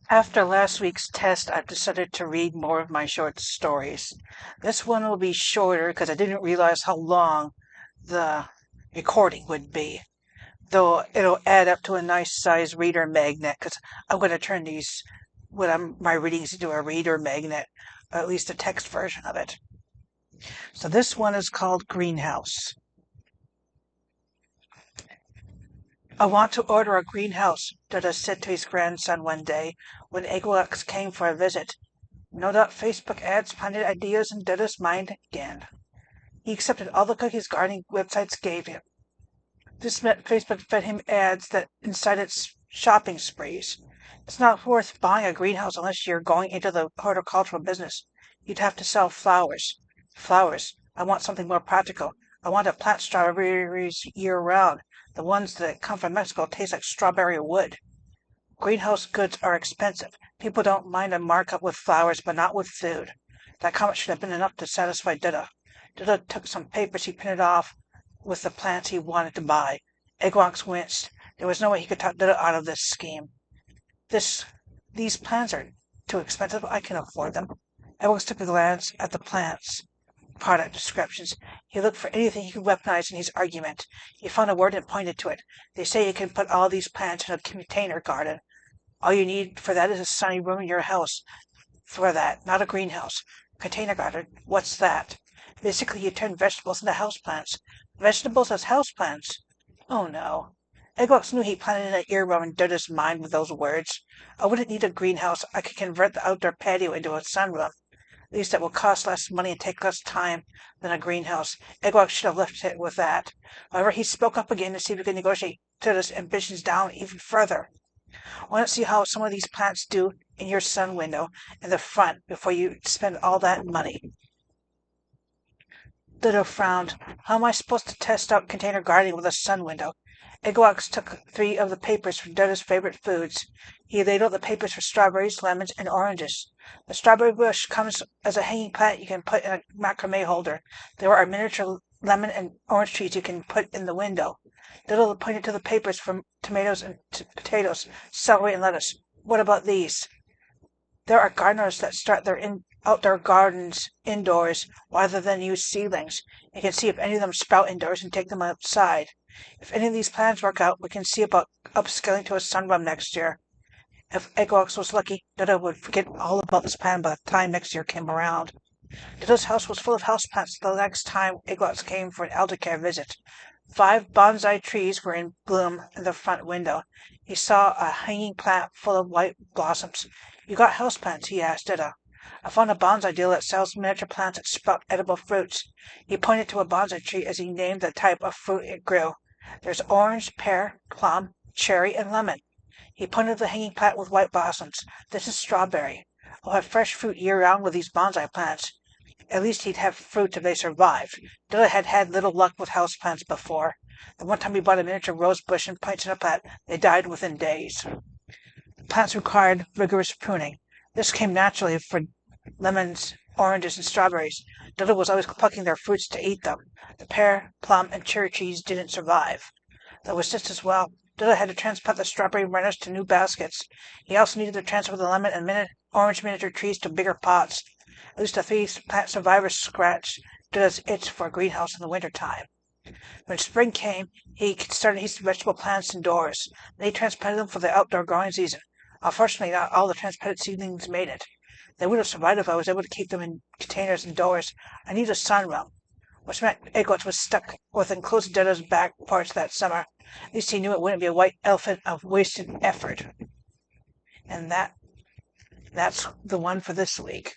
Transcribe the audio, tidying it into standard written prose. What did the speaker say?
After last week's test, I've decided to read more of my short stories. This one will be shorter because I didn't realize how long the recording would be, though it'll add up to a nice size reader magnet because I'm going to turn my readings into a reader magnet, or at least a text version of it. So this one is called Greenhouse. I want to order a greenhouse, Dada said to his grandson one day when Eggwalks came for a visit. No doubt Facebook ads planted ideas in Dada's mind again. He accepted all the cookies gardening websites gave him. This meant Facebook fed him ads that incited shopping sprees. It's not worth buying a greenhouse unless you're going into the horticultural business. You'd have to sell flowers. Flowers. I want something more practical. I want to plant strawberries year-round. The ones that come from Mexico taste like strawberry wood. Greenhouse goods are expensive. People don't mind a markup with flowers, but not with food. That comment should have been enough to satisfy Dada. Dada took some papers he printed off with the plants he wanted to buy. Eggwalks winced. There was no way he could talk Dada out of this scheme. These plants are too expensive. I can afford them. Eggwalks took a glance at the plants' product descriptions. He looked for anything he could weaponize in his argument. He found a word and pointed to it. They say you can put all these plants in a container garden. All you need for that is a sunny room in your house. For that, not a greenhouse. Container garden, what's that? Basically, you turn vegetables into houseplants. Vegetables as houseplants? Oh no. Eggwalks knew he planted an earworm in Dada's mind with those words. I wouldn't need a greenhouse. I could convert the outdoor patio into a sunroom. At least it will cost less money and take less time than a greenhouse. Eggwalks should have left it with that. However, he spoke up again to see if he could negotiate Dada's ambitions down even further. Why not see how some of these plants do in your sun window in the front before you spend all that money? Dada frowned. How am I supposed to test out container gardening with a sun window? Eggwalks took 3 of the papers for Dada's favorite foods. He laid out the papers for strawberries, lemons, and oranges. The strawberry bush comes as a hanging plant you can put in a macrame holder. There are miniature lemon and orange trees you can put in the window. Dada pointed to the papers for tomatoes and potatoes, celery, and lettuce. What about these? There are gardeners that start their outdoor gardens indoors rather than use seedlings. You can see if any of them sprout indoors and take them outside. If any of these plans work out, we can see about upscaling to a sunroom next year. If Eggwalks was lucky, Dada would forget all about this plan by the time next year came around. Dada's house was full of houseplants the next time Eggwalks came for an eldercare visit. 5 bonsai trees were in bloom in the front window. He saw a hanging plant full of white blossoms. You got houseplants? He asked Dada. I found a bonsai dealer that sells miniature plants that sprout edible fruits. He pointed to a bonsai tree as he named the type of fruit it grew. There's orange, pear, plum, cherry, and lemon. He pointed to the hanging plant with white blossoms. This is strawberry. I'll have fresh fruit year-round with these bonsai plants. At least he'd have fruit if they survived. Dada had had little luck with houseplants before. The one time he bought a miniature rose bush and planted a plant, they died within days. The plants required rigorous pruning. This came naturally for lemons, oranges, and strawberries. Dada was always plucking their fruits to eat them. The pear, plum, and cherry trees didn't survive. That was just as well. Dada had to transplant the strawberry runners to new baskets. He also needed to transfer the lemon and orange miniature trees to bigger pots. At least the 3 plant survivors scratched Dada's itch for a greenhouse in the winter time. When spring came, he started his vegetable plants indoors. Then he transplanted them for the outdoor growing season. Unfortunately, not all the transplanted seedlings made it. They would have survived if I was able to keep them in containers indoors. I need a sunroom, which meant Eggwalks was stuck with enclosed Dada's back porch that summer. At least he knew it wouldn't be a white elephant of wasted effort. And that's the one for this week.